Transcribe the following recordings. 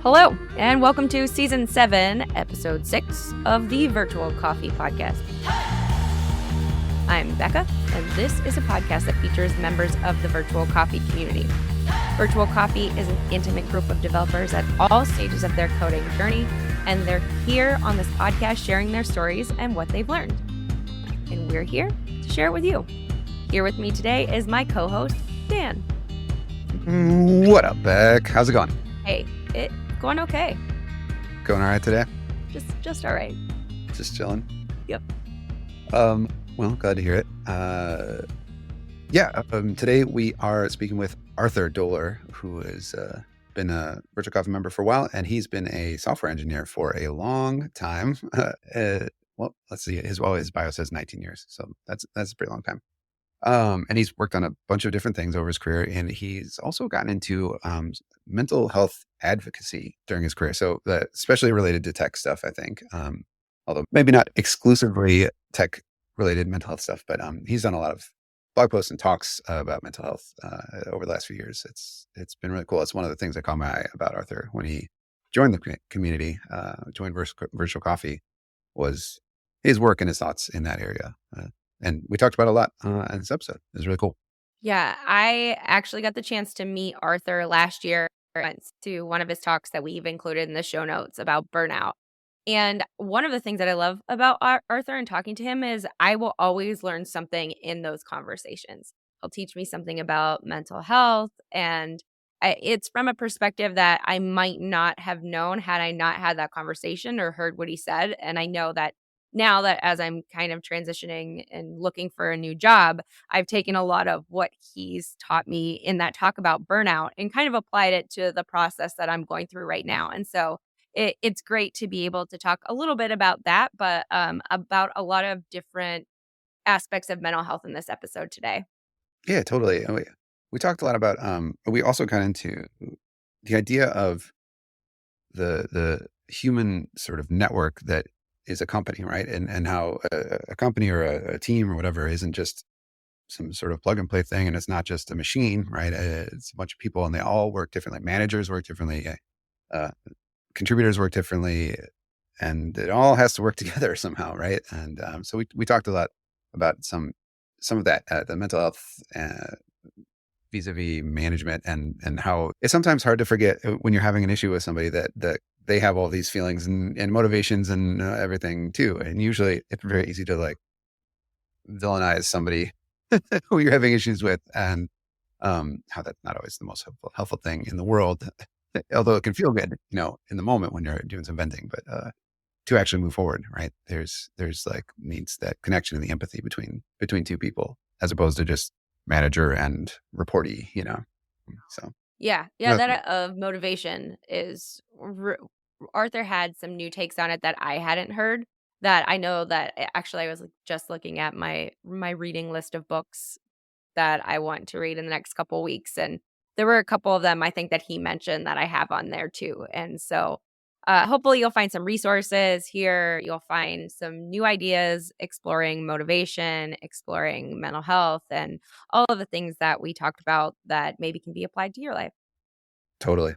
Hello, and welcome to Season 7, Episode 6 of the Virtual Coffee Podcast. I'm Bekah, and this is a podcast that features members of the Virtual Coffee community. Virtual Coffee is an intimate group of developers at all stages of their coding journey, and they're here on this podcast sharing their stories and what they've learned. And we're here to share it with you. Here with me today is my co-host, Dan. What up, Beck? How's it going? Hey, it's going okay. Going all right today? Just all right. Just chilling? Yep. Well, glad to hear it. Today we are speaking with Arthur Doler, who has been a Virtual Coffee member for a while, and he's been a software engineer for a long time. Let's see. His bio says 19 years, so that's a pretty long time. And he's worked on a bunch of different things over his career, and he's also gotten into mental health advocacy during his career. So especially related to tech stuff, I think, although maybe not exclusively tech related mental health stuff, but he's done a lot of blog posts and talks about mental health over the last few years. It's been really cool. It's one of the things that caught my eye about Arthur when he joined the community, joined Virtual Coffee, was his work and his thoughts in that area. And we talked about it a lot in this episode. It was really cool. Yeah, I actually got the chance to meet Arthur last year to one of his talks that we've included in the show notes about burnout. And one of the things that I love about Arthur and talking to him is I will always learn something in those conversations. He'll teach me something about mental health, and it's from a perspective that I might not have known had I not had that conversation or heard what he said. And I know that now that as I'm kind of transitioning and looking for a new job, I've taken a lot of what he's taught me in that talk about burnout and kind of applied it to the process that I'm going through right now. And so it's great to be able to talk a little bit about that, but about a lot of different aspects of mental health in this episode today. Yeah, totally. And we talked a lot about, we also got into the idea of the human sort of network that is a company, right? And how a company or a team or whatever isn't just some sort of plug and play thing. And it's not just a machine, right? It's a bunch of people and they all work differently. Managers work differently. Contributors work differently, and it all has to work together somehow, right? And so we talked a lot about some of that, the mental health vis-a-vis management, and how it's sometimes hard to forget when you're having an issue with somebody that they have all these feelings and motivations and everything too. And usually it's very easy to like villainize somebody who you're having issues with, and how that's not always the most helpful thing in the world. Although it can feel good, in the moment when you're doing some venting, but to actually move forward, right? There's like needs that connection and the empathy between two people, as opposed to just manager and reportee, So that of motivation is. Arthur had some new takes on it that I hadn't heard. That I know that actually I was just looking at my reading list of books that I want to read in the next couple of weeks, and there were a couple of them I think that he mentioned that I have on there too. And so hopefully you'll find some resources here. You'll find some new ideas exploring motivation, exploring mental health, and all of the things that we talked about that maybe can be applied to your life. Totally.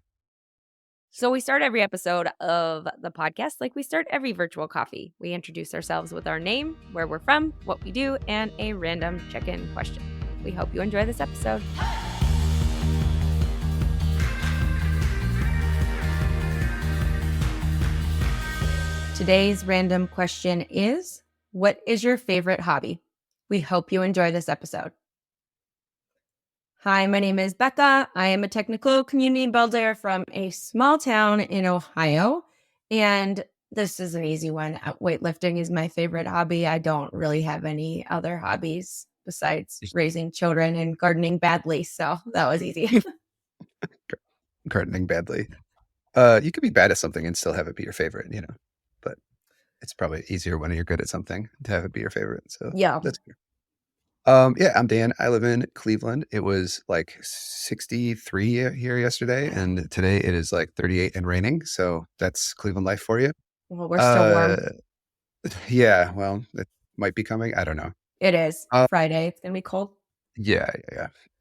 So we start every episode of the podcast like we start every virtual coffee. We introduce ourselves with our name, where we're from, what we do, and a random check-in question. We hope you enjoy this episode. Today's random question is, what is your favorite hobby? We hope you enjoy this episode. Hi, my name is Bekah. I am a technical community builder from a small town in Ohio. And this is an easy one. Weightlifting is my favorite hobby. I don't really have any other hobbies besides raising children and gardening badly. So that was easy. Gardening badly. You could be bad at something and still have it be your favorite, but it's probably easier when you're good at something to have it be your favorite. So yeah, that's good. I'm Dan. I live in Cleveland. It was like 63 here yesterday, and today it is like 38 and raining. So that's Cleveland life for you. Well, we're still warm. Yeah, well, it might be coming. I don't know. It is Friday. It's gonna be cold. Yeah.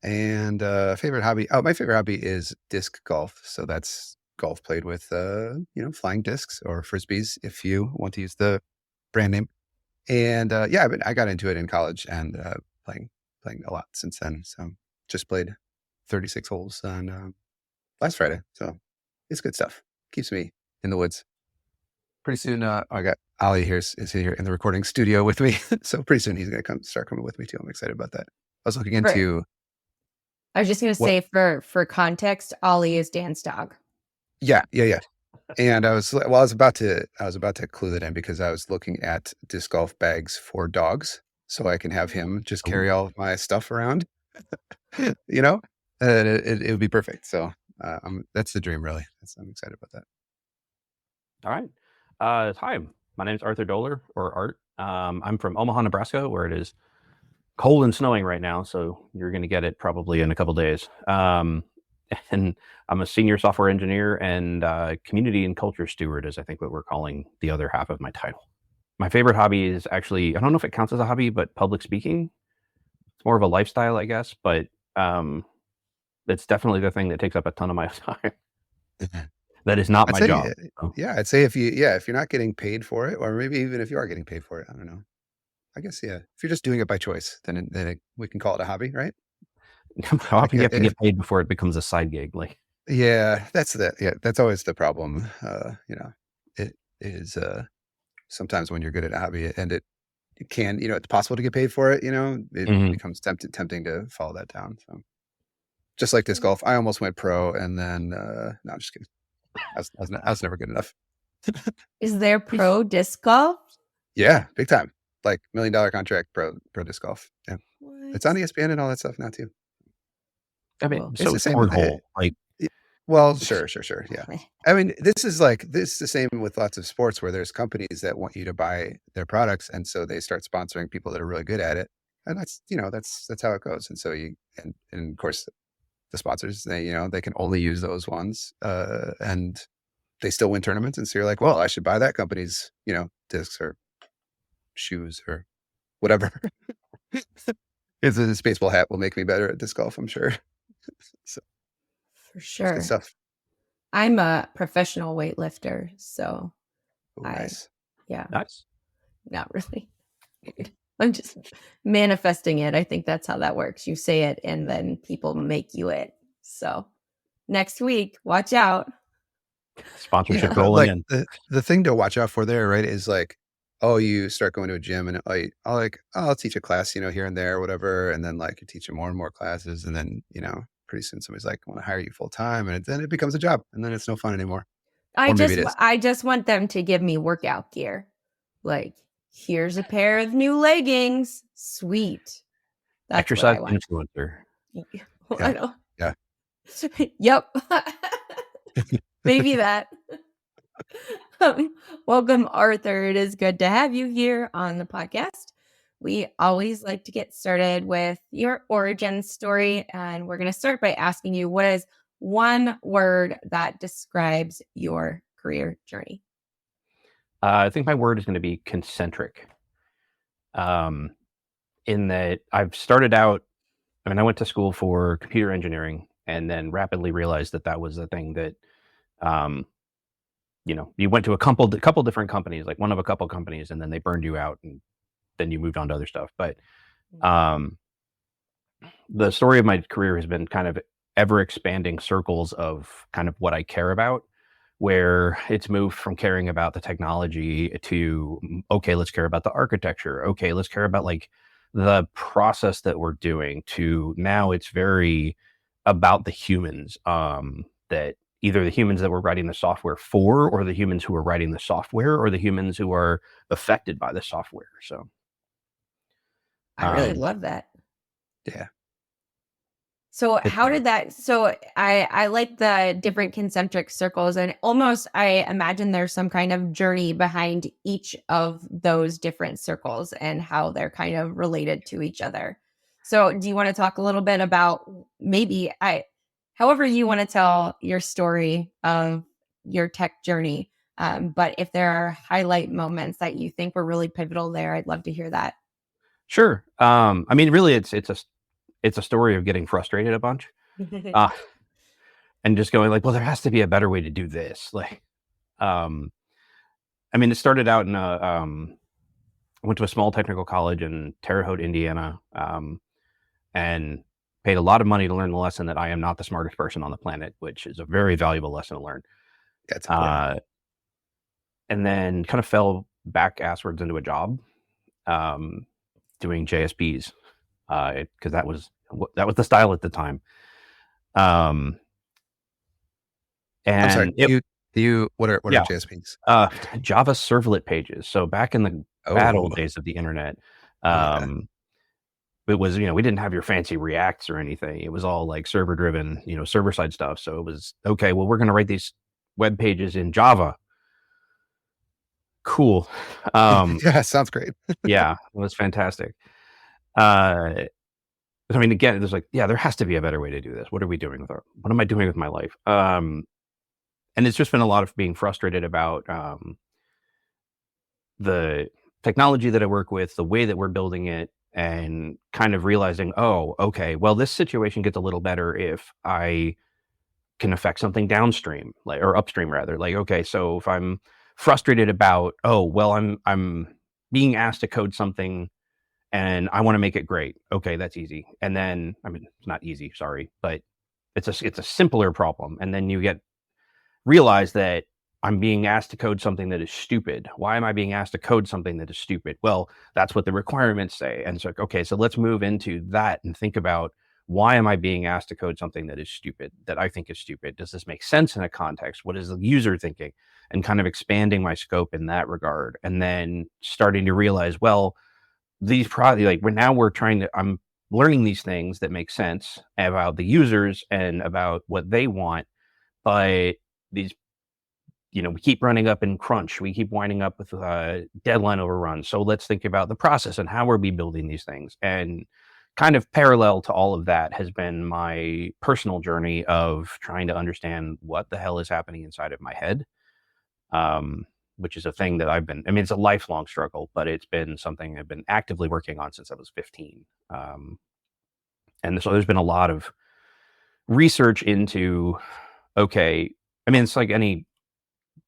And favorite hobby. Oh, my favorite hobby is disc golf. So that's golf played with, flying discs or frisbees, if you want to use the brand name. And I got into it in college and playing a lot since then. So just played 36 holes on last Friday. So it's good stuff. Keeps me in the woods. Pretty soon, I got Ollie is here in the recording studio with me. So pretty soon he's going to start coming with me too. I'm excited about that. I was looking into. I was just going to say for context, Ollie is Dan's dog. Yeah. And I was about to clue that in because I was looking at disc golf bags for dogs, so I can have him just carry all of my stuff around. And it would be perfect. So that's the dream, really. I'm excited about that. All right. Hi, my name is Arthur Doler, or Art. I'm from Omaha, Nebraska, where it is cold and snowing right now, so you're going to get it probably in a couple days. And I'm a senior software engineer and community and culture steward is I think what we're calling the other half of my title. My favorite hobby is actually, I don't know if it counts as a hobby, but public speaking. It's more of a lifestyle, I guess, but it's definitely the thing that takes up a ton of my time. That is not my job. Yeah, I'd say if you're not getting paid for it, or maybe even if you are getting paid for it, I don't know. I guess, yeah. If you're just doing it by choice, then we can call it a hobby, right? How often you have to get paid before it becomes a side gig? Yeah, that's always the problem. It is sometimes when you're good at a hobby and it can, it's possible to get paid for it, it becomes tempting to follow that down. So just like disc golf, I almost went pro and then, no, I'm just kidding. I was never good enough. Is there pro disc golf? Yeah, big time. Like $1 million contract pro disc golf. Yeah. What? It's on ESPN and all that stuff now too. I mean, it's the same cornhole. Well, sure. Yeah. I mean, this is the same with lots of sports where there's companies that want you to buy their products. And so they start sponsoring people that are really good at it. And that's how it goes. And so and of course the sponsors, they can only use those ones. And they still win tournaments. And so you're like, well, I should buy that company's, discs or shoes or whatever. This baseball hat will make me better at disc golf, I'm sure. So, for sure. Good stuff. I'm a professional weightlifter, so nice. Yeah. Nice. Not really. I'm just manifesting it. I think that's how that works. You say it and then people make you it. So next week, watch out. Sponsorship rolling in. The thing to watch out for there, right, is you start going to a gym and I'll teach a class, here and there, or whatever. And then you're teaching more and more classes. And then, pretty soon somebody's like, I want to hire you full time. And then it becomes a job and then it's no fun anymore. I just want them to give me workout gear. Here's a pair of new leggings. Sweet. That's exercise influencer. Yeah. Yep. Maybe that. Welcome, Arthur. It is good to have you here on the podcast. We always like to get started with your origin story, and we're going to start by asking you, what is one word that describes your career journey? I think my word is going to be concentric. In that I've started out, I went to school for computer engineering and then rapidly realized that was the thing that, you went to a couple different companies, one of a couple companies, and then they burned you out and then you moved on to other stuff. But the story of my career has been kind of ever expanding circles of kind of what I care about, where it's moved from caring about the technology to, okay, let's care about the architecture. Okay, let's care about the process that we're doing, to now it's very about the humans, that either the humans that we're writing the software for, or the humans who are writing the software, or the humans who are affected by the software. So I really love that. Yeah. So how did that, so I like the different concentric circles, and almost I imagine there's some kind of journey behind each of those different circles and how they're kind of related to each other. So do you want to talk a little bit about however you want to tell your story of your tech journey, but if there are highlight moments that you think were really pivotal there, I'd love to hear that. Sure. Really, it's a story of getting frustrated a bunch. and just going like, well, there has to be a better way to do this. Like, I mean, it started out in went to a small technical college in Terre Haute, Indiana, and paid a lot of money to learn the lesson that I am not the smartest person on the planet, which is a very valuable lesson to learn. That's important. And then kind of fell back asswards into a job doing JSPs because that was the style at the time. I'm sorry. What are JSPs? Java servlet pages. So back in the bad old days of the internet, it was, we didn't have your fancy Reacts or anything. It was all like server driven, server side stuff. So it was, okay, well, we're going to write these web pages in Java. Cool. Yeah, sounds great. Yeah, it was fantastic. I mean, again, there's like, there has to be a better way to do this. What are we doing what am I doing with my life? And it's just been a lot of being frustrated about the technology that I work with, the way that we're building it, and kind of realizing, oh, okay, well, this situation gets a little better if I can affect something downstream, like, or upstream rather. Like, okay, so if I'm frustrated about, oh, well, I'm being asked to code something and I want to make it great. Okay, that's easy. And then, I mean, it's not easy, sorry, but it's a simpler problem. And then you realize that I'm being asked to code something that is stupid. Why am I being asked to code something that is stupid? Well, that's what the requirements say. And so, okay, so let's move into that and think about, why am I being asked to code something that is stupid, that I think is stupid? Does this make sense in a context? What is the user thinking? And kind of expanding my scope in that regard. And then starting to realize, well, these probably I'm learning these things that make sense about the users and about what they want. But these, we keep running up in crunch. We keep winding up with deadline overruns. So let's think about the process and how are we building these things? And kind of parallel to all of that has been my personal journey of trying to understand what the hell is happening inside of my head, which is a thing that it's a lifelong struggle, but it's been something I've been actively working on since I was 15. And so there's been a lot of research into, okay, it's like any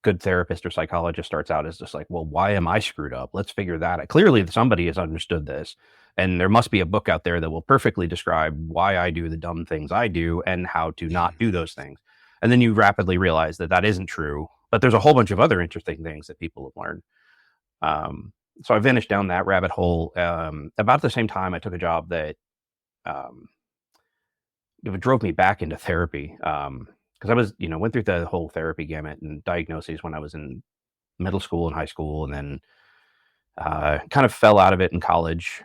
good therapist or psychologist starts out as just like, well, why am I screwed up? Let's figure that out. Clearly somebody has understood this, and there must be a book out there that will perfectly describe why I do the dumb things I do and how to not do those things. And then you rapidly realize that that isn't true, but there's a whole bunch of other interesting things that people have learned. So I vanished down that rabbit hole. About the same time, I took a job that it drove me back into therapy. Because I was, went through the whole therapy gamut and diagnoses when I was in middle school and high school, and then kind of fell out of it in college.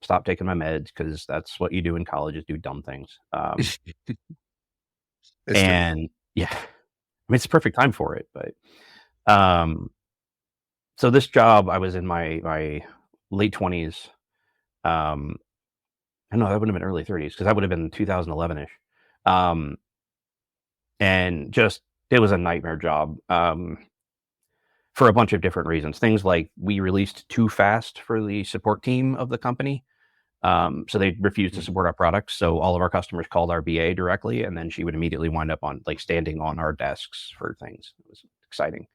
Stopped taking my meds because that's what you do in college, is do dumb things. And yeah, it's the perfect time for it. But so this job, I was in my late 20s. I don't know, that would have been early 30s because that would have been 2011-ish. And just, it was a nightmare job for a bunch of different reasons. Things like we released too fast for the support team of the company. So they refused to support our products. So all of our customers called our BA directly, and then she would immediately wind up on standing on our desks for things. It was exciting.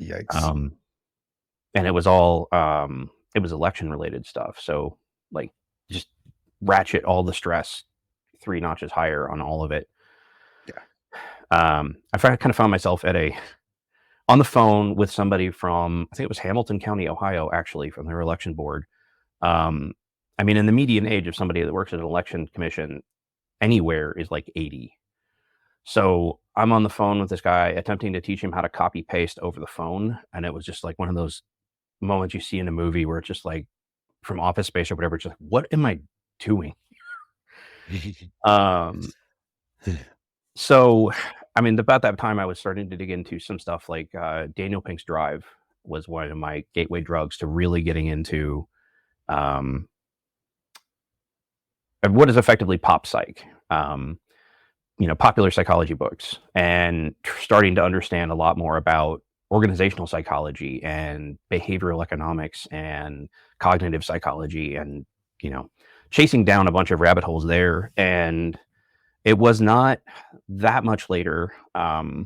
Yikes. And it was all, it was election related stuff. So just ratchet all the stress 3 notches higher on all of it. I kind of found myself on the phone with somebody from, I think it was Hamilton County, Ohio, actually, from their election board. In the median age of somebody that works at an election commission anywhere is like 80. So I'm on the phone with this guy attempting to teach him how to copy paste over the phone. And it was just like one of those moments you see in a movie where it's just like from Office Space or whatever. It's just like, what am I doing? So, about that time I was starting to dig into some stuff like Daniel Pink's Drive was one of my gateway drugs to really getting into what is effectively pop psych, popular psychology books, and starting to understand a lot more about organizational psychology and behavioral economics and cognitive psychology, and chasing down a bunch of rabbit holes there. And It was not that much later, a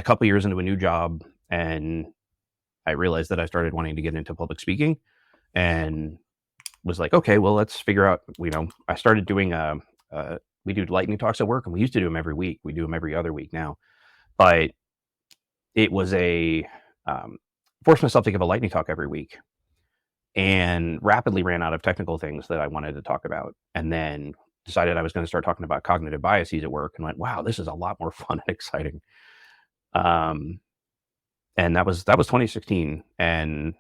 couple years into a new job, and I realized that I started wanting to get into public speaking, and was like, okay, well, let's figure out, I started doing we do lightning talks at work, and we used to do them every week. We do them every other week now, but it was forced myself to give a lightning talk every week, and rapidly ran out of technical things that I wanted to talk about. And then decided I was going to start talking about cognitive biases at work, and went, wow, this is a lot more fun and exciting. And that was 2016, and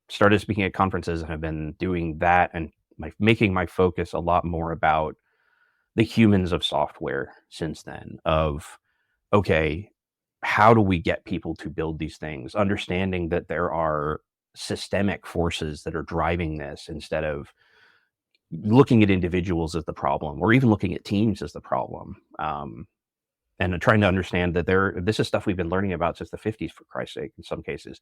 started speaking at conferences, and have been doing that and making my focus a lot more about the humans of software since then. Of, okay, how do we get people to build these things, understanding that there are systemic forces that are driving this, instead of looking at individuals as the problem, or even looking at teams as the problem. And trying to understand that this is stuff we've been learning about since the 50s, for Christ's sake, in some cases.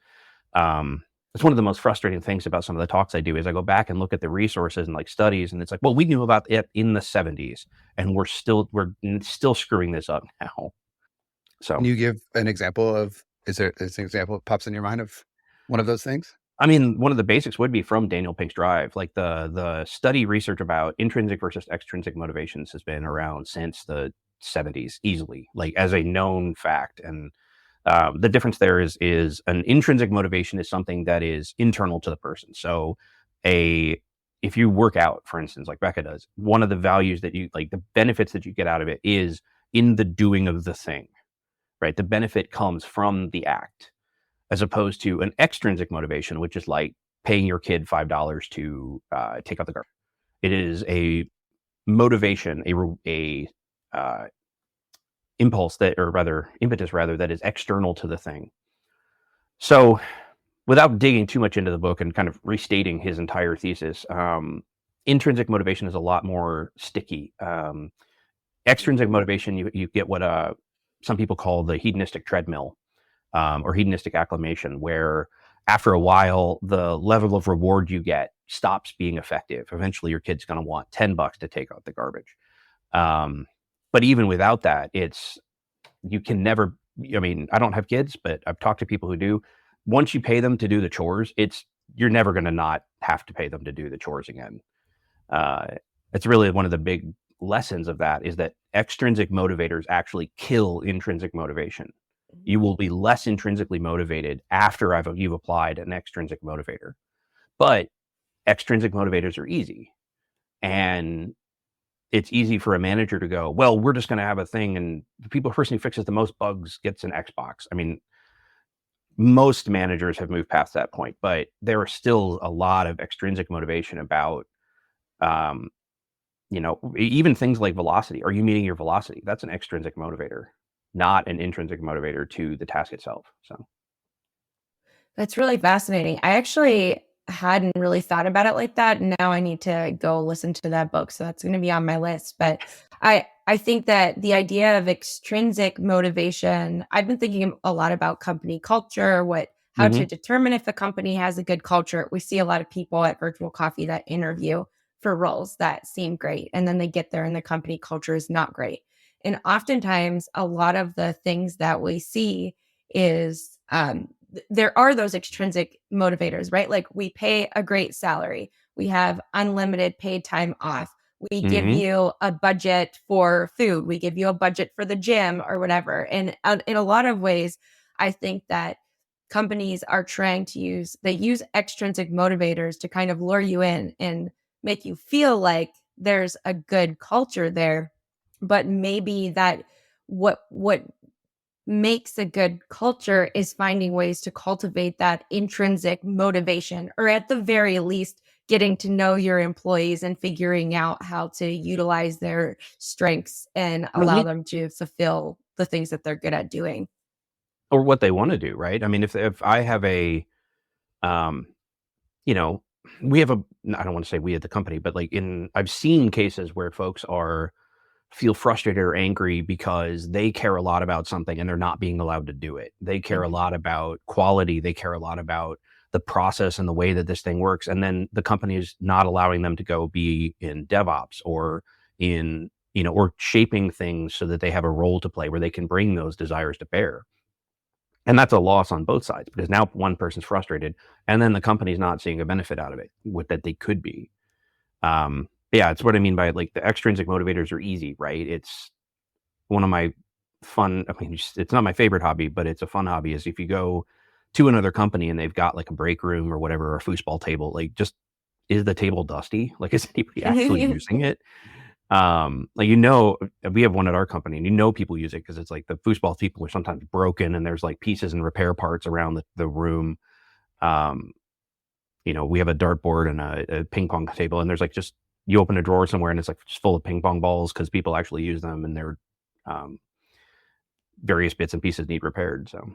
It's one of the most frustrating things about some of the talks I do, is I go back and look at the resources and like studies, and it's like, well, we knew about it in the 70s, and we're still screwing this up now. So Can you give an example of, is there an example that pops in your mind of one of those things? I mean, one of the basics would be from Daniel Pink's Drive. Like the study research about intrinsic versus extrinsic motivations has been around since the 70s, easily, like as a known fact. And the difference there is an intrinsic motivation is something that is internal to the person. So if you work out, for instance, like Bekah does, one of the values that you like, the benefits that you get out of it is in the doing of the thing, right? The benefit comes from the act, as opposed to an extrinsic motivation, which is like paying your kid $5 to take out the garbage. It is a motivation, a impetus rather, that is external to the thing. So, without digging too much into the book and kind of restating his entire thesis, intrinsic motivation is a lot more sticky. Extrinsic motivation, you get what some people call the hedonistic treadmill, or hedonistic acclimation, where after a while, the level of reward you get stops being effective. Eventually, your kid's going to want $10 to take out the garbage. But even without that, you can never, I mean, I don't have kids, but I've talked to people who do. Once you pay them to do the chores, you're never going to not have to pay them to do the chores again. It's really one of the big lessons of that, is that extrinsic motivators actually kill intrinsic motivation. You will be less intrinsically motivated after you've applied an extrinsic motivator. But extrinsic motivators are easy. And it's easy for a manager to go, well, we're just going to have a thing, and the person who fixes the most bugs gets an Xbox. I mean, most managers have moved past that point, but there are still a lot of extrinsic motivation about, even things like velocity. Are you meeting your velocity? That's an extrinsic motivator, not an intrinsic motivator to the task itself. So That's really fascinating. I actually hadn't really thought about it like that. Now I need to go listen to that book. So that's going to be on my list. But I think that the idea of extrinsic motivation, I've been thinking a lot about company culture, how to determine if a company has a good culture. We see a lot of people at Virtual Coffee that interview for roles that seem great, and then they get there and the company culture is not great. And oftentimes a lot of the things that we see is there are those extrinsic motivators, right? Like, we pay a great salary. We have unlimited paid time off. We give you a budget for food. We give you a budget for the gym or whatever. And in a lot of ways, I think that companies are trying to use extrinsic motivators to kind of lure you in and make you feel like there's a good culture there. But maybe that what makes a good culture is finding ways to cultivate that intrinsic motivation, or at the very least, getting to know your employees and figuring out how to utilize their strengths and allow them to fulfill the things that they're good at doing. Or what they want to do, right? I mean, if I have we have I don't want to say we at the company, but I've seen cases where folks feel frustrated or angry because they care a lot about something and they're not being allowed to do it. They care a lot about quality. They care a lot about the process and the way that this thing works. And then the company is not allowing them to go be in DevOps or in, or shaping things so that they have a role to play where they can bring those desires to bear. And that's a loss on both sides, because now one person's frustrated and then the company's not seeing a benefit out of it that they could be. Yeah, it's what I mean by like the extrinsic motivators are easy, right? It's one of my fun, I mean, it's not my favorite hobby, but it's a fun hobby, is if you go to another company and they've got like a break room or whatever, or a foosball table, like, just, is the table dusty? Like, is anybody actually using it? Like, we have one at our company, and people use it because it's like the foosball people are sometimes broken and there's like pieces and repair parts around the room. We have a dartboard and a ping pong table, and there's like, just, you open a drawer somewhere and it's like just full of ping pong balls because people actually use them, and they're various bits and pieces need repaired. So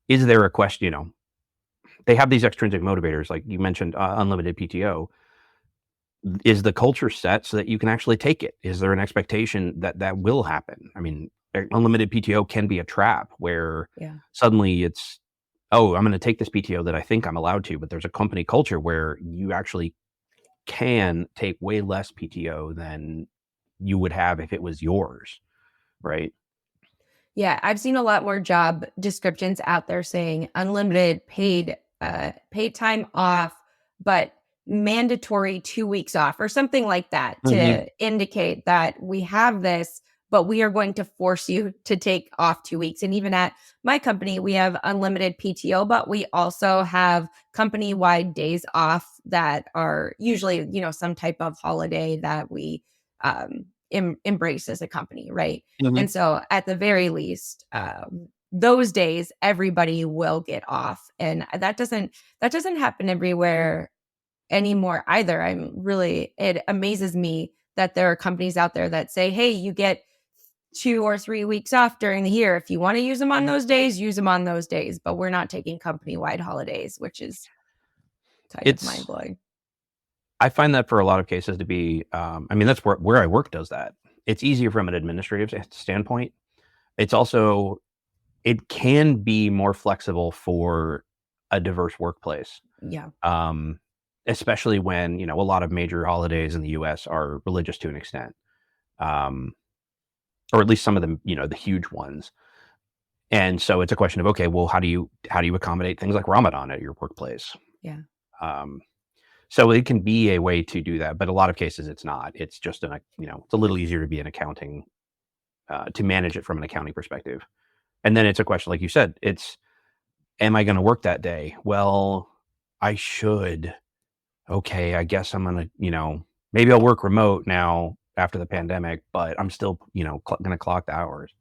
is there a question? They have these extrinsic motivators, like you mentioned, unlimited PTO. Is the culture set so that you can actually take it? Is there an expectation that will happen? I mean, unlimited PTO can be a trap where suddenly it's, oh, I'm going to take this PTO that I think I'm allowed to, but there's a company culture where you actually can take way less PTO than you would have if it was yours, right? Yeah, I've seen a lot more job descriptions out there saying unlimited paid time off, but mandatory 2 weeks off or something like that to indicate that we have this, but we are going to force you to take off 2 weeks. And even at my company, we have unlimited PTO, but we also have company-wide days off that are usually, some type of holiday that we embrace as a company, right? And so at the very least, those days everybody will get off, and that doesn't happen everywhere anymore either. It amazes me that there are companies out there that say, hey, you get 2 or 3 weeks off during the year. If you want to use them on those days, use them on those days, but we're not taking company-wide holidays, which is kind of mind-blowing. I find that for a lot of cases to be, that's where I work does that. It's easier from an administrative standpoint. It's also, it can be more flexible for a diverse workplace. Yeah. Especially when, a lot of major holidays in the US are religious to an extent. Or at least some of them, the huge ones. And so it's a question of, okay, well, how do you accommodate things like Ramadan at your workplace? Yeah. So it can be a way to do that, but a lot of cases it's not. It's just it's a little easier to be in accounting, to manage it from an accounting perspective. And then it's a question, like you said, am I going to work that day? Well, I should. Okay, I guess I'm going to, maybe I'll work remote now after the pandemic, but I'm still, going to clock the hours.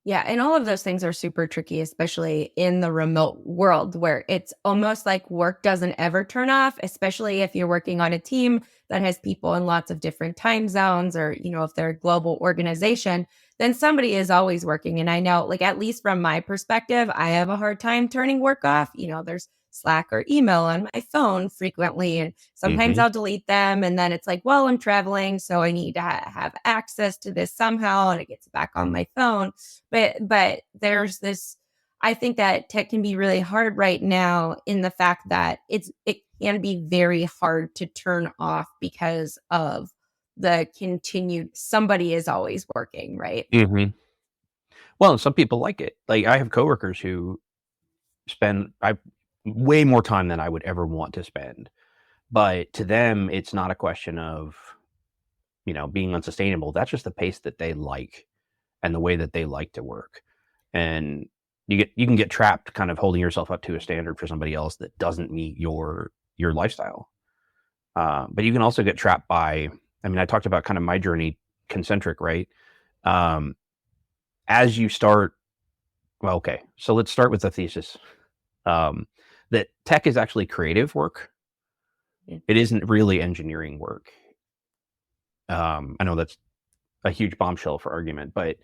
Yeah, and all of those things are super tricky, especially in the remote world where it's almost like work doesn't ever turn off, especially if you're working on a team that has people in lots of different time zones, or, if they're a global organization, then somebody is always working. And I know, like, at least from my perspective, I have a hard time turning work off. There's Slack or email on my phone frequently, and sometimes I'll delete them, and then it's like, well, I'm traveling, so I need to have access to this somehow, and it gets back on my phone. But there's this, I think that tech can be really hard right now in the fact that it can be very hard to turn off because of the continued, somebody is always working, right? Well, some people like it. Like, I have coworkers who spend way more time than I would ever want to spend. But to them, it's not a question of, being unsustainable. That's just the pace that they like and the way that they like to work. And you can get trapped kind of holding yourself up to a standard for somebody else that doesn't meet your lifestyle. But you can also get trapped by, I talked about kind of my journey, concentric, right? As you start, well, okay, so let's start with the thesis. That tech is actually creative work. It isn't really engineering work. I know that's a huge bombshell for argument, but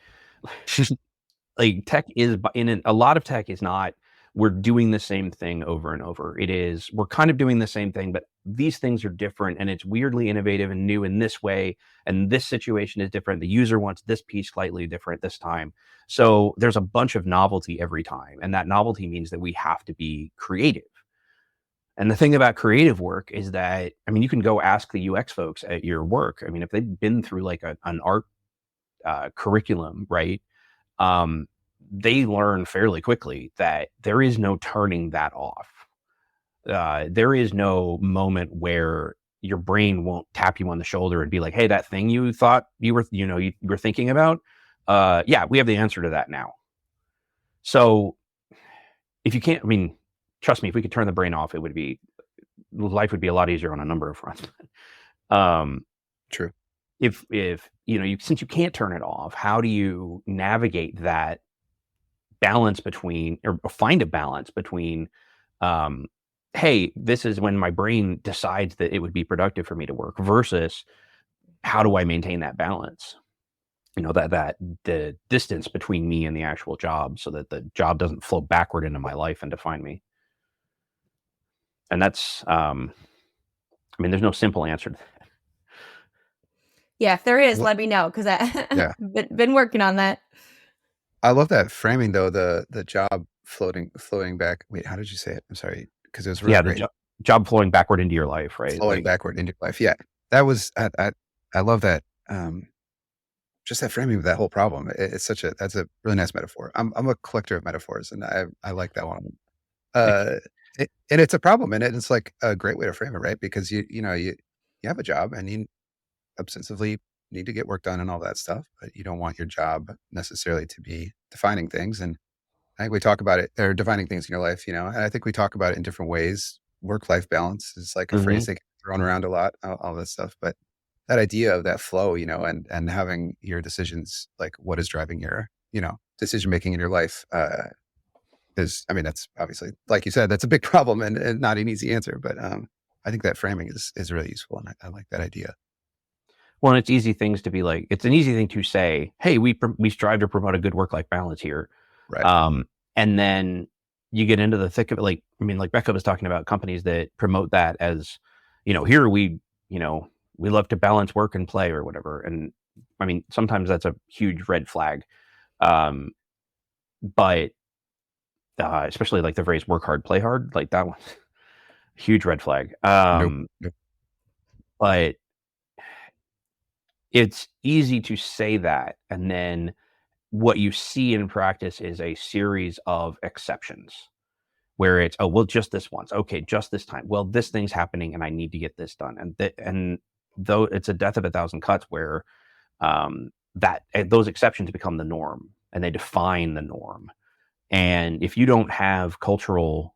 like, tech is, a lot of tech is not, we're doing the same thing over and over. It is, we're kind of doing the same thing, but these things are different, and it's weirdly innovative and new in this way. And this situation is different. The user wants this piece slightly different this time. So there's a bunch of novelty every time. And that novelty means that we have to be creative. And the thing about creative work is that, I mean, you can go ask the UX folks at your work. I mean, if they've been through like an art curriculum, right? They learn fairly quickly that there is no turning that off. There is no moment where your brain won't tap you on the shoulder and be like, "Hey, that thing you thought you were thinking about, yeah, we have the answer to that now." So if you can't, I mean, trust me, if we could turn the brain off, life would be a lot easier on a number of fronts. True. If since you can't turn it off, how do you navigate that balance between, or find a balance between, hey, this is when my brain decides that it would be productive for me to work, versus how do I maintain that balance? That the distance between me and the actual job, so that the job doesn't flow backward into my life and define me. And that's, I mean, there's no simple answer to that. Yeah, if there is, let me know, because Yeah. been working on that. I love that framing though, the job flowing back. Wait, how did you say it? I'm sorry, because it was really great. The job flowing backward into your life, right? Flowing backward into life. Yeah, that was I love that. Just that framing of that whole problem. That's a really nice metaphor. I'm a collector of metaphors, and I like that one. And it's a problem, and it's like a great way to frame it, right? Because you have a job, and you obsessively need to get work done and all that stuff, but you don't want your job necessarily to be defining things. And I think we talk about it, or defining things in your life, and I think we talk about it in different ways. Work-life balance is like a phrase that gets thrown around a lot, all this stuff, but that idea of that flow, and having your decisions, like what is driving your, decision making in your life, is, I mean, that's obviously, like you said, that's a big problem and not an easy answer, but I think that framing is really useful, and I like that idea. Well, and it's easy things to be like, it's an easy thing to say, hey, we strive to promote a good work-life balance here. Right. And then you get into the thick of it. Like, I mean, like Bekah was talking about companies that promote that as, here we love to balance work and play or whatever. And I mean, sometimes that's a huge red flag. But especially like the phrase work hard, play hard, like that one's huge red flag. Nope. But it's easy to say that, and then what you see in practice is a series of exceptions where it's, oh, well, just this once. Okay, just this time. Well, this thing's happening and I need to get this done. And though it's a death of a thousand cuts, where those exceptions become the norm and they define the norm. And if you don't have cultural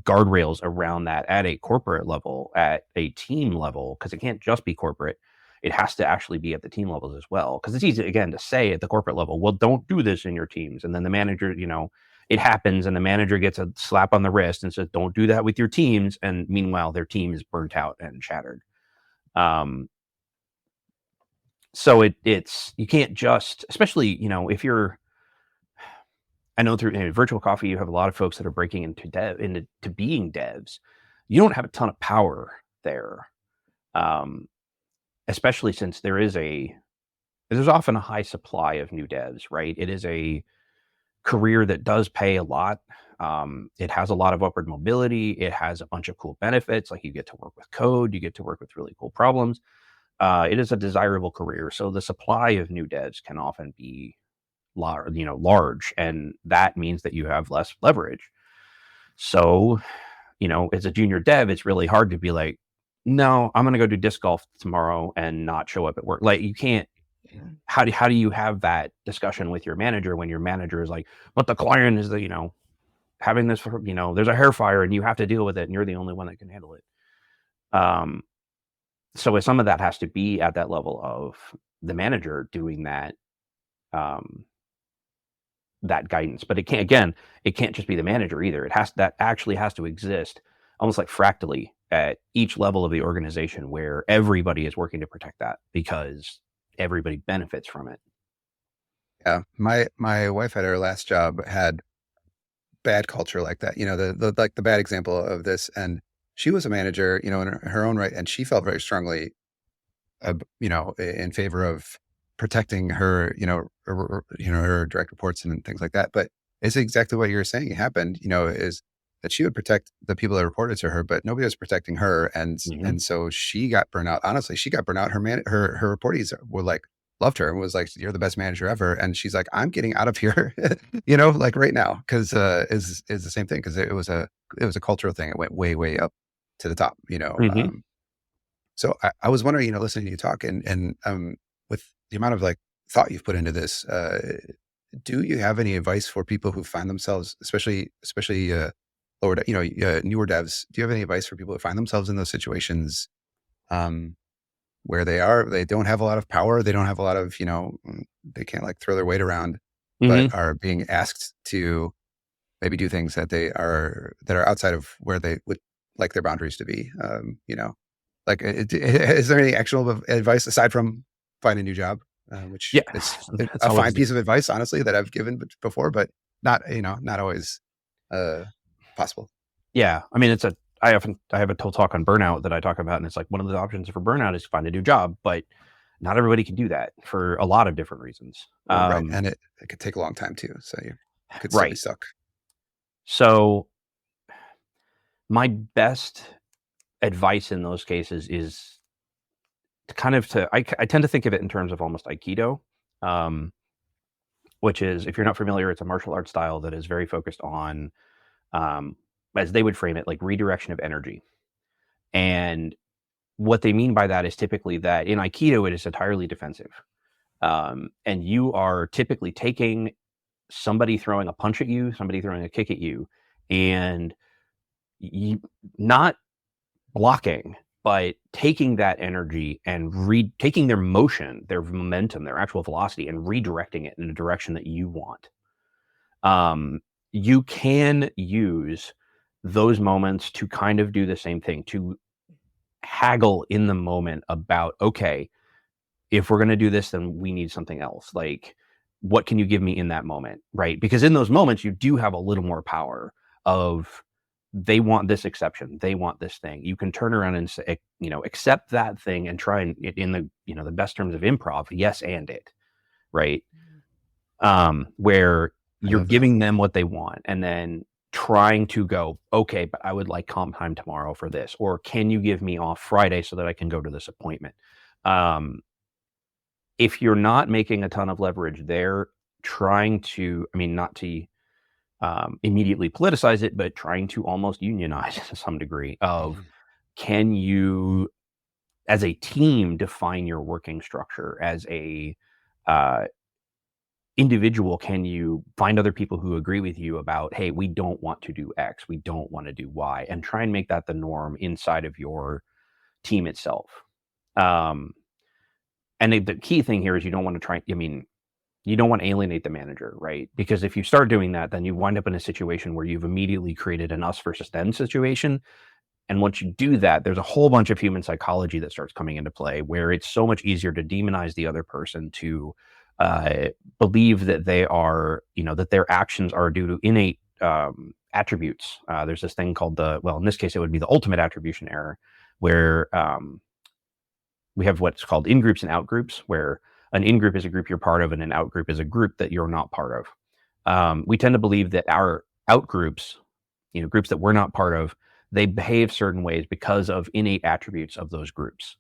guardrails around that at a corporate level, at a team level, because it can't just be corporate, it has to actually be at the team levels as well. Because it's easy, again, to say at the corporate level, well, don't do this in your teams. And then the manager, it happens, and the manager gets a slap on the wrist and says, don't do that with your teams. And meanwhile, their team is burnt out and shattered. So it's, you can't just, especially, if you're, I know through Virtual Coffee, you have a lot of folks that are breaking into being devs. You don't have a ton of power there. Especially since there's often a high supply of new devs, right? It is a career that does pay a lot. It has a lot of upward mobility. It has a bunch of cool benefits, like you get to work with code, you get to work with really cool problems. It is a desirable career. So the supply of new devs can often be large, and that means that you have less leverage. So, as a junior dev, it's really hard to be like, no, I'm going to go do disc golf tomorrow and not show up at work. Like, you can't, how do you have that discussion with your manager when your manager is like, but the client is having this, there's a hair fire and you have to deal with it and you're the only one that can handle it. So some of that has to be at that level of the manager doing that, that guidance. But it can't just be the manager either. That actually has to exist almost like fractally at each level of the organization, where everybody is working to protect that because everybody benefits from it. Yeah. My wife at her last job had bad culture like that, the bad example of this. And she was a manager, in her own right. And she felt very strongly, in favor of protecting her, her direct reports and things like that. But it's exactly what you're saying happened, is that she would protect the people that reported to her, but nobody was protecting her, and so she got burnt out. Honestly, she got burnt out. Her reportees were like loved her and was like, "You're the best manager ever," and she's like, "I'm getting out of here," like right now, because is the same thing, because it was a cultural thing. It went way up to the top. So I was wondering, listening to you talk, and with the amount of like thought you've put into this, do you have any advice for people who find themselves, especially lower, newer devs? Do you have any advice for people who find themselves in those situations, where they don't have a lot of power, they don't have a lot of, they can't like throw their weight around, but are being asked to maybe do things that are outside of where they would like their boundaries to be? Like, is there any actionable advice aside from find a new job, which is a fine piece of advice, honestly, that I've given before, but not always possible. Yeah, I mean, I have a whole talk on burnout that I talk about, and it's like one of the options for burnout is find a new job, but not everybody can do that for a lot of different reasons. Right, and it could take a long time too, so you could still be stuck. So my best advice in those cases is I tend to think of it in terms of almost Aikido, which is, if you're not familiar, it's a martial arts style that is very focused on, as they would frame it, like redirection of energy. And what they mean by that is typically that in Aikido, it is entirely defensive. And you are typically taking somebody throwing a punch at you, somebody throwing a kick at you, and you not blocking, but taking that energy and taking their motion, their momentum, their actual velocity, and redirecting it in a direction that you want. You can use those moments to kind of do the same thing, to haggle in the moment about, okay, if we're going to do this, then we need something else. Like, what can you give me in that moment? Right? Because in those moments, you do have a little more power of, they want this exception, they want this thing. You can turn around and say, accept that thing and try and, in the, the best terms of improv, yes, and it, right? Where you're giving them what they want, and then trying to go, okay, but I would like comp time tomorrow for this, or can you give me off Friday so that I can go to this appointment? If you're not making a ton of leverage there, trying to, not to immediately politicize it, but trying to almost unionize to some degree of, can you, as a team, define your working structure? As a individual, can you find other people who agree with you about, hey, we don't want to do X, we don't want to do Y, and try and make that the norm inside of your team itself. And the key thing here is you don't want to alienate the manager, right? Because if you start doing that, then you wind up in a situation where you've immediately created an us versus them situation. And once you do that, there's a whole bunch of human psychology that starts coming into play, where it's so much easier to demonize the other person, to believe that they are, that their actions are due to innate attributes. There's this thing called in this case, it would be the ultimate attribution error, where we have what's called in-groups and out-groups, where an in-group is a group you're part of, and an out-group is a group that you're not part of. We tend to believe that our out-groups, groups that we're not part of, they behave certain ways because of innate attributes of those groups.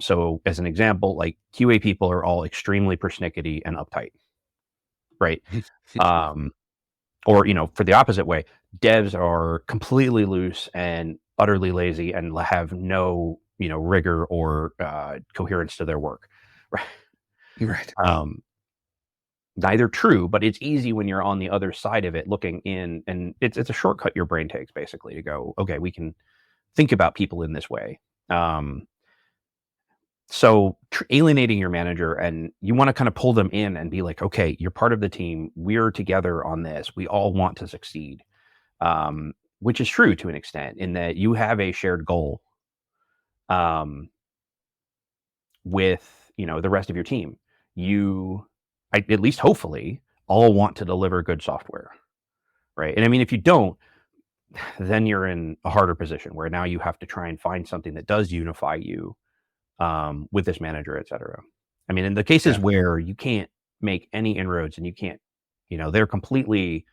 So as an example, like QA people are all extremely persnickety and uptight, right? Or, for the opposite way, devs are completely loose and utterly lazy and have no, rigor or coherence to their work, right? Right. Neither true, but it's easy when you're on the other side of it looking in, and it's a shortcut your brain takes, basically, to go, okay, we can think about people in this way. So alienating your manager, and you want to kind of pull them in and be like, okay, you're part of the team. We're together on this. We all want to succeed, which is true to an extent, in that you have a shared goal with, the rest of your team. At least hopefully, all want to deliver good software, right? And if you don't, then you're in a harder position, where now you have to try and find something that does unify you with this manager, et cetera. In the cases where you can't make any inroads, and you can't, they're completely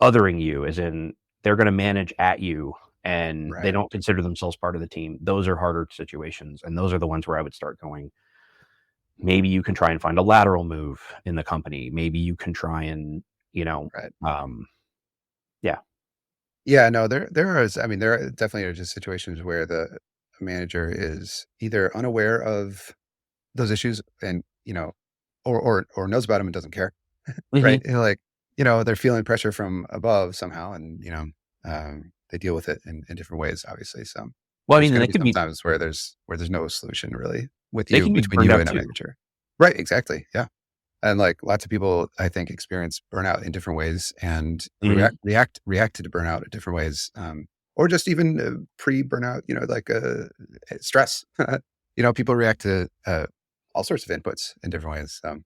othering you, as in they're going to manage at you and they Right. don't consider themselves part of the team. Those are harder situations. And those are the ones where I would start going, maybe you can try and find a lateral move in the company. Maybe you can try and, Right. yeah. Yeah, no, there is, I mean, there definitely are just situations where the manager is either unaware of those issues and, or knows about them and doesn't care, right? Hmm. Like, they're feeling pressure from above somehow and, they deal with it in different ways, obviously. So Well, I there's mean, going to be sometimes where there's no solution really they can be between burned you out and a too. manager. Right. Exactly. Yeah. And like lots of people, I think, experience burnout in different ways and Hmm. react to the burnout in different ways, or just even pre-burnout. Like stress. People react to all sorts of inputs in different ways. Well,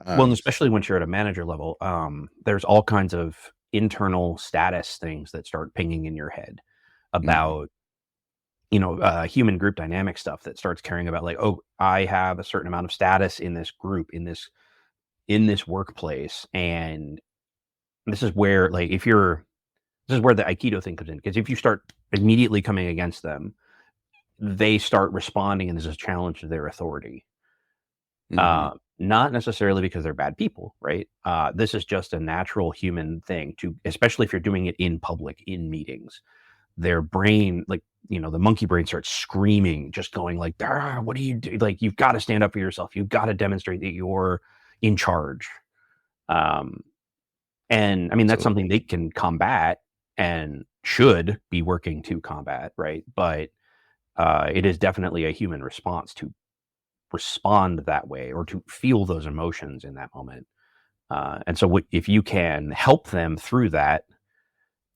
and Um, especially once you're at a manager level, there's all kinds of internal status things that start pinging in your head mhm, about, human group dynamic stuff that starts caring about like, oh, I have a certain amount of status in this group, in this workplace. And this is where like this is where the Aikido thing comes in. Because if you start immediately coming against them, they start responding and there's a challenge to their authority. mhm, Not necessarily because they're bad people, right? This is just a natural human thing to, especially if you're doing it in public, in meetings. Their brain, like, the monkey brain starts screaming, just going like, what do you do? Like, you've got to stand up for yourself. You've got to demonstrate that you're in charge. Um, and I mean, that's something absolutely. they can combat and should be working to combat, right? But it is definitely a human response to respond that way or to feel those emotions in that moment. And so, if you can help them through that,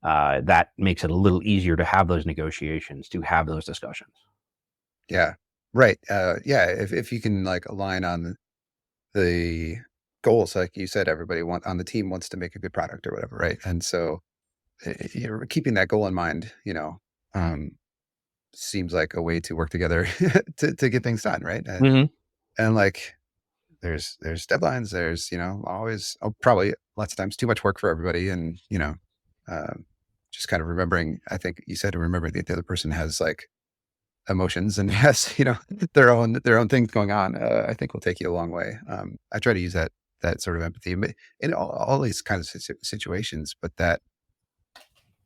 that makes it a little easier to have those negotiations, to have those discussions. Yeah. Right. Yeah. If you can like align on the goals, like you said, everybody on the team wants to make a good product or whatever, right? And so you're keeping that goal in mind, um, seems like a way to work together to get things done, right? Hmm. And like there's deadlines, there's always probably lots of times too much work for everybody, and um, just kind of remembering. I think you said to remember that the other person has like emotions and has their own things going on. I think will take you a long way. I try to use that sort of empathy in all these kinds of situations, but that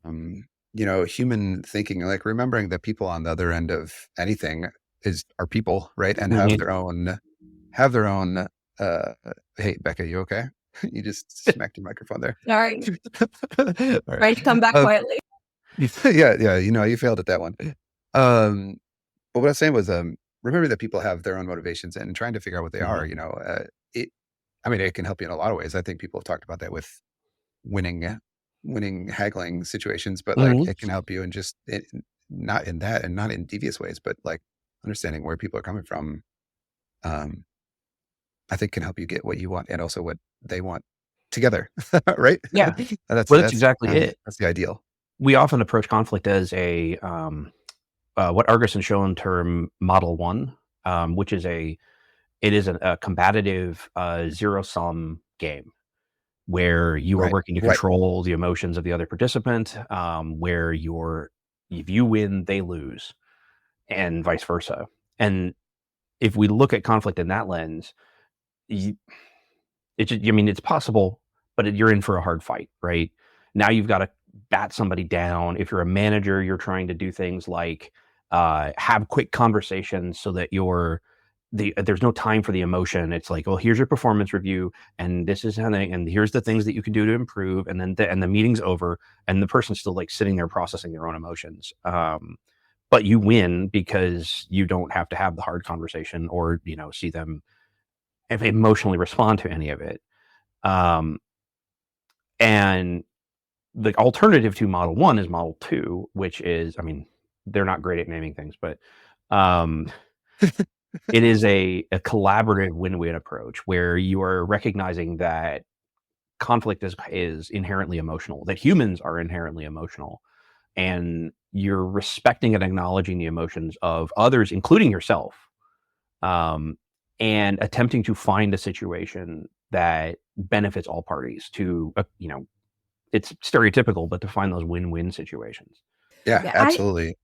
um, human thinking, like remembering that people on the other end of anything are people, right? And Hmm. have their own, uh, hey, Becca, you okay? You just smacked your microphone there. Sorry. All right. Trying to come back quietly. Yeah, you failed at that one. Um, but what I was saying was, remember that people have their own motivations and trying to figure out what they Hmm. are, it, I mean, it can help you in a lot of ways. I think people have talked about that with winning, winning haggling situations, but like Hmm. it can help you in just not in that and not in devious ways, but like understanding where people are coming from. Um, I think can help you get what you want and also what they want together, right? Yeah. That's Well, that's exactly it. that's the ideal. We often approach conflict as what Argus and Schoen term Model One, which is a combative zero sum game where you are Right, working to right. control the emotions of the other participant, where if you win, they lose, and vice versa. And if we look at conflict in that lens, you, I mean, it's possible, but you're in for a hard fight, right? Now you've got to bat somebody down. If you're a manager, you're trying to do things like have quick conversations so that there's no time for the emotion. It's like, well, here's your performance review, and this is how and here's the things that you can do to improve, and then and the meeting's over, and the person's still like sitting there processing their own emotions. But you win because you don't have to have the hard conversation or see them emotionally respond to any of it. Um, and the alternative to Model One is Model Two, which is, I mean, they're not great at naming things, but um, it is a collaborative win-win approach where you are recognizing that conflict is inherently emotional, that humans are inherently emotional, and you're respecting and acknowledging the emotions of others, including yourself, um, and attempting to find a situation that benefits all parties to, it's stereotypical, but to find those win-win situations. Yeah, Yeah, absolutely.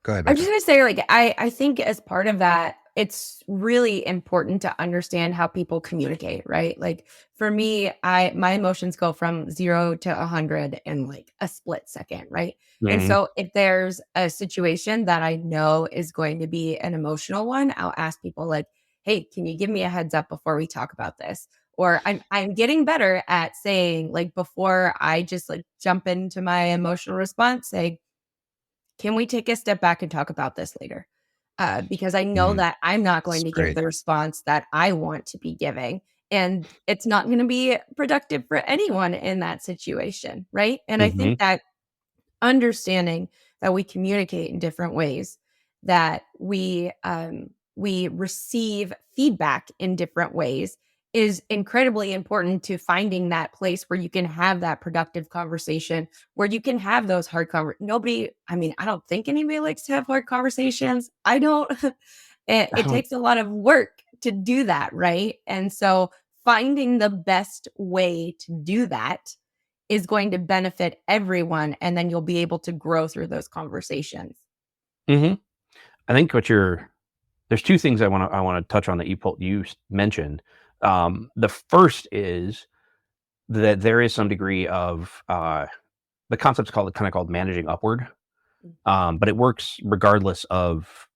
Go ahead, I'm just Becca. gonna say, like, I think as part of that, it's really important to understand how people communicate, right? Like for me, my emotions go from 0 to 100 in like a split second, right? And Mm-hmm. so if there's a situation that I know is going to be an emotional one, I'll ask people like, "Hey, can you give me a heads up before we talk about this?" Or I'm getting better at saying like before I just like jump into my emotional response, say, can we take a step back and talk about this later? Because I know Mm, that I'm not it's going to give great. the response that I want to be giving. And it's not going to be productive for anyone in that situation. Right. And I Mm-hmm. think that understanding that we communicate in different ways, that we receive feedback in different ways is incredibly important to finding that place where you can have that productive conversation, where you can have those hard nobody, I mean, I don't think anybody likes to have hard conversations. I don't. It takes a lot of work to do that, right? And so finding the best way to do that is going to benefit everyone, and then you'll be able to grow through those conversations. Mm-hmm. I think there's two things I want to touch on that you mentioned. The first is that there is some degree of the concept's called managing upward, but it works regardless of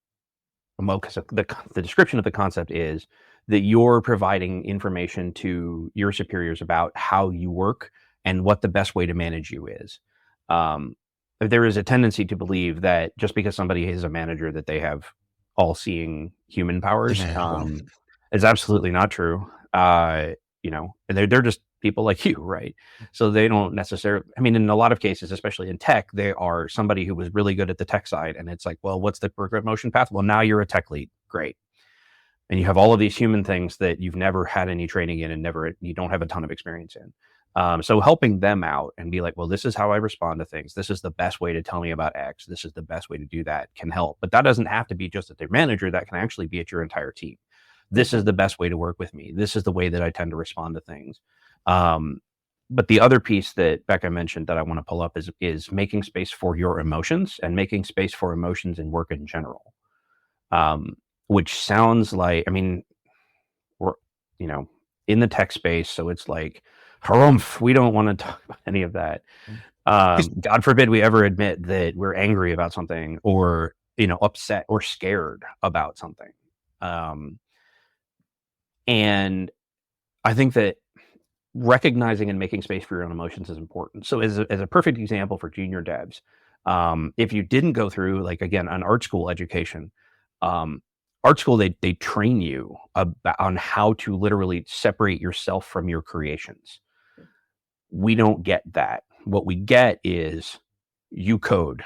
because the description of the concept is that you're providing information to your superiors about how you work and what the best way to manage you is. Um, there is a tendency to believe that just because somebody is a manager that they have all-seeing human powers. No. Is absolutely not true. They're just people like you, right? So they don't necessarily. I mean, in a lot of cases, especially in tech, they are somebody who was really good at the tech side, and it's like, well, what's the promotion path? Well, now you're a tech lead. Great. And you have all of these human things that you've never had any training in and you don't have a ton of experience in. So helping them out and be like, well, this is how I respond to things. This is the best way to tell me about X. This is the best way to do that can help. But that doesn't have to be just at their manager. That can actually be at your entire team. This is Mhm. the best way to work with me. This is the way that I tend to respond to things. Um, but the other piece that Becca mentioned that I want to pull up is making space for your emotions and making space for emotions in work in general. Um, which sounds like, I mean, we're, you know, in the tech space, so it's like, harumph, we don't want to talk about any of that. God forbid we ever admit that we're angry about something or, upset or scared about something. Um, and I think that recognizing and making space for your own emotions is important. So as a perfect example for junior devs, if you didn't go through, like, again, an art school education, um, art school, they train you on how to literally separate yourself from your creations. We don't get that. What we get is you code.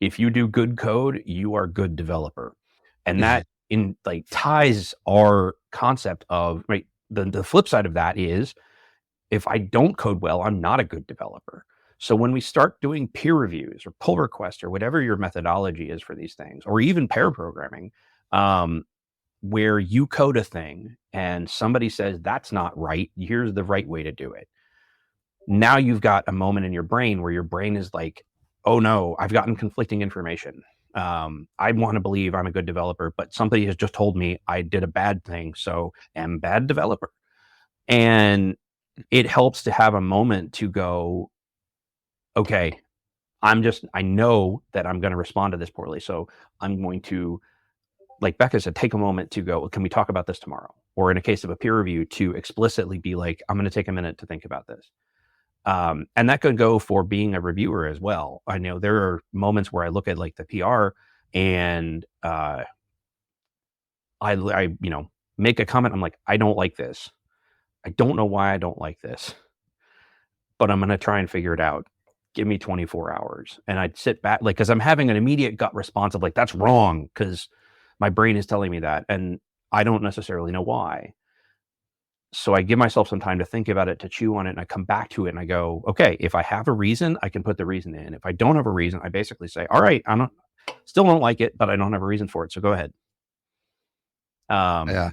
If you do good code, you are a good developer. And Mhm. that in like ties our concept of, right. The flip side of that is if I don't code well, I'm not a good developer. So when we start doing peer reviews or pull requests or whatever your methodology is for these things, or even pair programming, um, where you code a thing and somebody says that's not right, here's the right way to do it. Now you've got a moment in your brain where your brain is like, oh no, I've gotten conflicting information. I want to believe I'm a good developer, but somebody has just told me I did a bad thing, so I'm a bad developer. And it helps to have a moment to go, okay, I know that I'm going to respond to this poorly. So I'm going to, like Becca said, take a moment to go, can we talk about this tomorrow? Or in a case of a peer review, to explicitly be like, I'm going to take a minute to think about this. And that could go for being a reviewer as well. I know there are moments where I look at like the PR and I make a comment. I'm like, I don't like this. I don't know why I don't like this, but I'm going to try and figure it out. Give me 24 hours. And I'd sit back, like, because I'm having an immediate gut response of like, that's wrong, because my brain is telling me that. And I don't necessarily know why. So I give myself some time to think about it, to chew on it, and I come back to it and I go, okay, if I have a reason, I can put the reason in. If I don't have a reason, I basically say, all right, still don't like it, but I don't have a reason for it. So go ahead. Um, Yeah,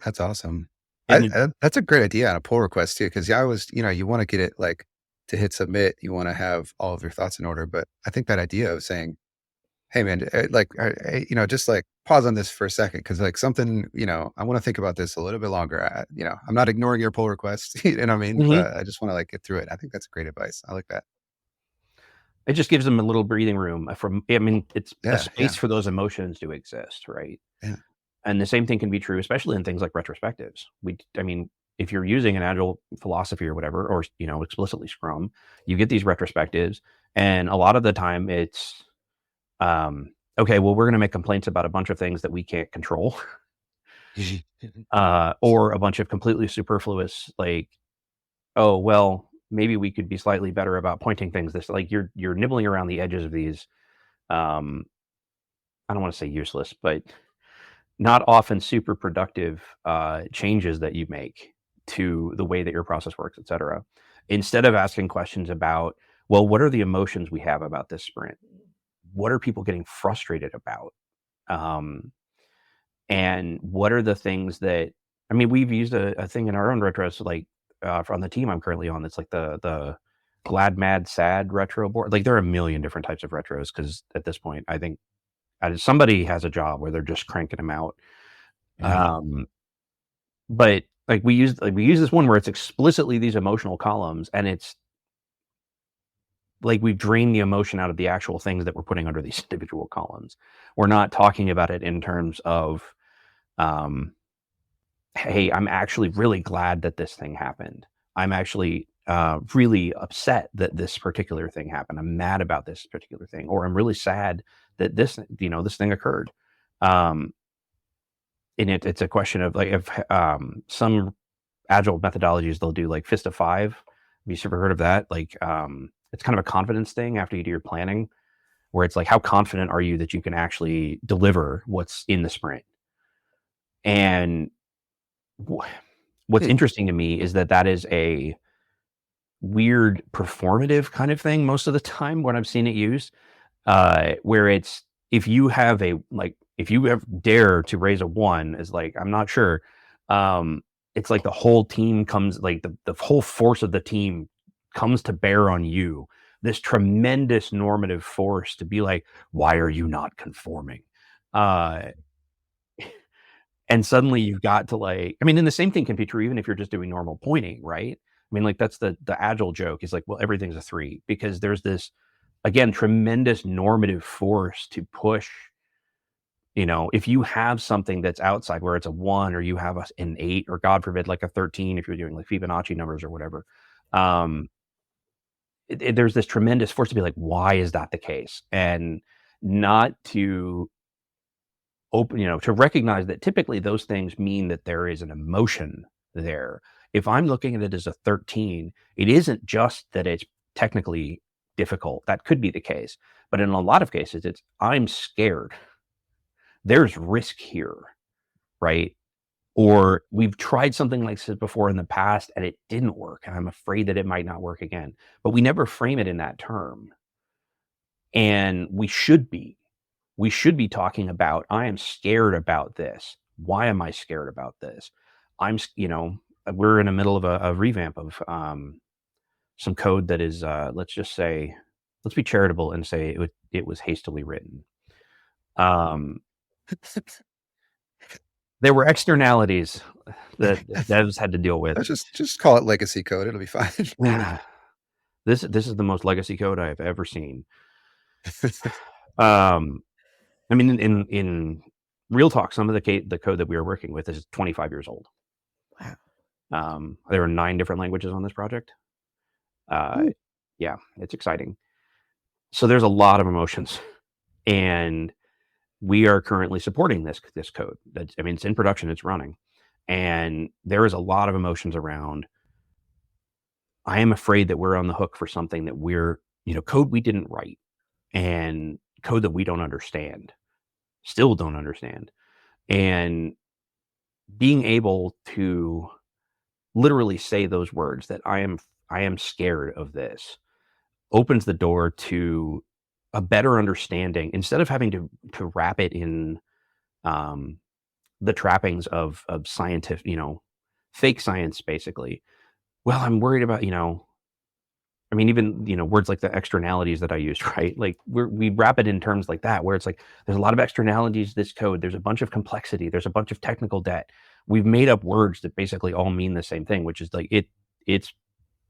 that's awesome. and That's a great idea on a pull request too, because I was, you want to get it like to hit submit, you want to have all of your thoughts in order. But I think that idea of saying, hey man, just like pause on this for a second, because like something, I want to think about this a little bit longer. I'm not ignoring your pull request, you know what I mean? Mhm. But I just want to like get through it. I think that's great advice. I like that. It just gives them a little breathing room it's a Yeah, space yeah, for those emotions to exist, right? yeah. And the same thing can be true, especially in things like retrospectives. If you're using an agile philosophy or whatever, or explicitly Scrum, you get these retrospectives, and a lot of the time it's, okay, well, we're going to make complaints about a bunch of things that we can't control, or a bunch of completely superfluous, like, oh well, maybe we could be slightly better about pointing things this, like you're nibbling around the edges of these. Um, I don't want to say useless, but not often super productive changes that you make to the way that your process works, et cetera. Instead of asking questions about, well, what are the emotions we have about this sprint? What are people getting frustrated about? Um, and what are the things that, we've used a thing in our own retros, like on the team I'm currently on, that's like the glad, mad, sad retro board. Like there are a million different types of retros, because at this point, I think somebody has a job where they're just cranking them out. Yeah. But like we use this one where it's explicitly these emotional columns, and it's like we've drained the emotion out of the actual things that we're putting under these individual columns. We're not talking about it in terms of, hey, I'm actually really glad that this thing happened. I'm actually really upset that this particular thing happened. I'm mad about this particular thing, or I'm really sad that this thing occurred. And it's a question of, like, if some agile methodologies, they'll do like fist of five. Have you ever heard of that? Like, it's kind of a confidence thing after you do your planning, where it's like, how confident are you that you can actually deliver what's in the sprint? And what's Hmm. interesting to me is that is a weird performative kind of thing most of the time when I've seen it used, where it's, if you ever dare to raise a one, is like, I'm not sure. It's like the whole team comes, like the whole force of the team comes to bear on you. This tremendous normative force to be like, why are you not conforming? Uh, and suddenly you've got to, like, and the same thing can be true even if you're just doing normal pointing, right? Like that's the agile joke, is like, well, everything's a 3, because there's this, again, tremendous normative force to push. If you have something that's outside, where it's a 1, or you have an 8, or God forbid, like a 13, if you're doing like Fibonacci numbers or whatever, there's this tremendous force to be like, why is that the case? And not to to recognize that typically those things mean that there is an emotion there. If I'm looking at it as a 13, it isn't just that it's technically difficult. That could be the case. But in a lot of cases, it's, I'm scared. There's risk here, right? Or we've tried something like this before in the past and it didn't work, and I'm afraid that it might not work again. But we never frame it in that term. And we should be. We should be talking about, I am scared about this. Why am I scared about this? We're in the middle of a revamp of some code that is, let's be charitable and say it was hastily written. There were externalities that devs had to deal with. Just call it legacy code. It'll be fine. This is the most legacy code I have ever seen. In real talk, some of the code that we were working with is 25 years old. Wow. There are 9 different languages on this project. Yeah, it's exciting. So there's a lot of emotions, and we are currently supporting this code. It's in production, it's running, and there is a lot of emotions around. I am afraid that we're on the hook for something that we're, code we didn't write, and code that we don't understand, still don't understand. And being able to literally say those words, that I am scared of this, opens the door to a better understanding, instead of having to wrap it in the trappings of scientific, fake science, basically. Well, I'm worried about, I mean, even, words like the externalities that I used, right? Like we wrap it in terms like that, where it's like, there's a lot of externalities to this code. There's a bunch of complexity. There's a bunch of technical debt. We've made up words that basically all mean the same thing, which is like, it's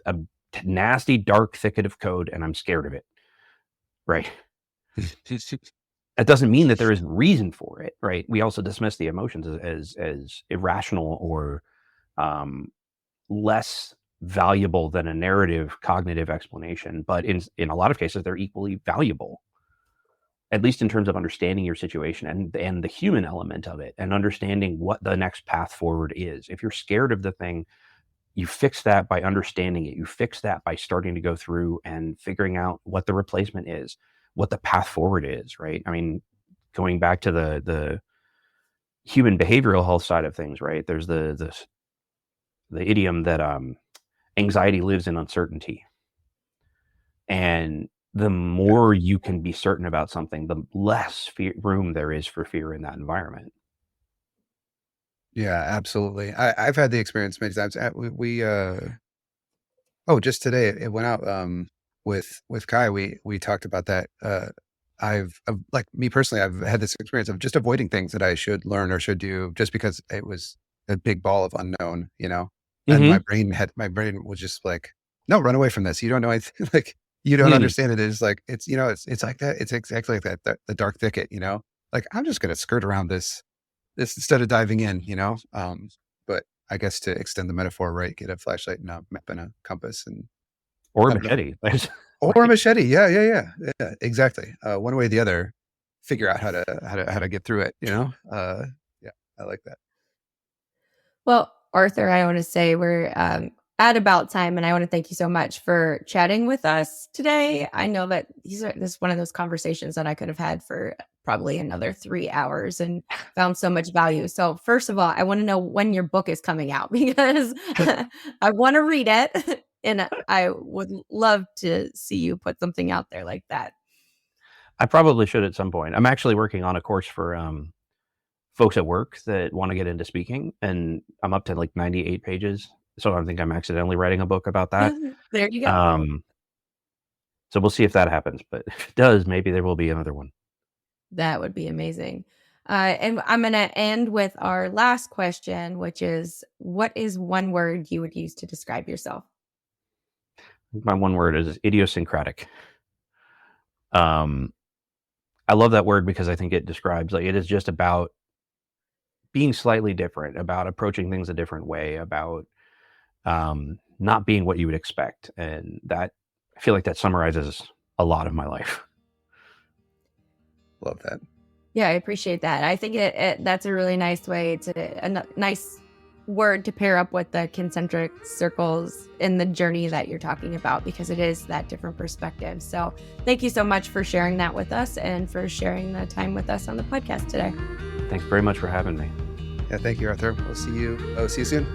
a nasty, dark thicket of code, and I'm scared of it. Right. That doesn't mean that there isn't reason for it, right? We also dismiss the emotions as irrational or less valuable than a narrative cognitive explanation, but in a lot of cases they're equally valuable, at least in terms of understanding your situation and the human element of it, and understanding what the next path forward is. If you're scared of the thing, you fix that by understanding it. You fix that by starting to go through and figuring out what the replacement is, what the path forward is, right? I mean, going back to the human behavioral health side of things, right? There's the idiom that anxiety lives in uncertainty. And the more you can be certain about something, the less room there is for fear in that environment. Yeah, absolutely. I've had the experience many times. Just today it went out with Kai. We talked about that. I've like me personally, I've had this experience of just avoiding things that I should learn or should do just because it was a big ball of unknown, and my brain was just like, no, run away from this. You don't know anything. Like, you don't understand it. It's like, it's like that. It's exactly like that, the dark thicket, like, I'm just going to skirt around this instead of diving in, but I guess to extend the metaphor, right, get a flashlight and a map and a compass or a machete. Or a machete. Yeah, exactly. One way or the other, figure out how to get through it, yeah, I like that. Well, Arthur, I want to say we're at about time, and I want to thank you so much for chatting with us today. I know that this is one of those conversations that I could have had for probably another 3 hours and found so much value. So first of all, I want to know when your book is coming out, because I want to read it, and I would love to see you put something out there like that. I probably should at some point. I'm actually working on a course for folks at work that want to get into speaking, and I'm up to like 98 pages. So I think I'm accidentally writing a book about that. There you go. So we'll see if that happens, but if it does, maybe there will be another one. That would be amazing. And I'm going to end with our last question, which is, what is one word you would use to describe yourself? My one word is idiosyncratic. I love that word because I think it describes, like, it is just about being slightly different, about approaching things a different way, about not being what you would expect. And that, I feel like that summarizes a lot of my life. Love that. Yeah, I appreciate that. I think that's a really nice way a nice word to pair up with the concentric circles in the journey that you're talking about, because it is that different perspective. So thank you so much for sharing that with us and for sharing the time with us on the podcast today. Thanks very much for having me. Yeah, thank you, Arthur. We'll see you soon.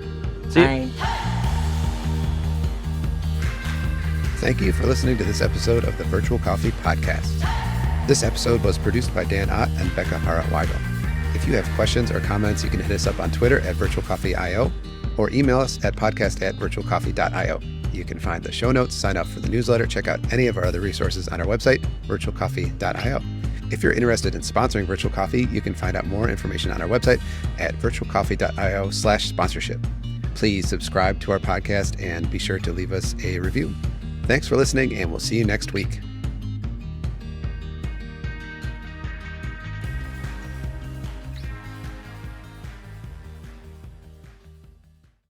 See you. Thank you for listening to this episode of the Virtual Coffee Podcast. This episode was produced by Dan Ott and Bekah Weigel. If you have questions or comments, you can hit us up on Twitter at virtualcoffee.io or email us at podcast@virtualcoffee.io. You can find the show notes, sign up for the newsletter, check out any of our other resources on our website, virtualcoffee.io. If you're interested in sponsoring Virtual Coffee, you can find out more information on our website at virtualcoffee.io/sponsorship. Please subscribe to our podcast and be sure to leave us a review. Thanks for listening, and we'll see you next week.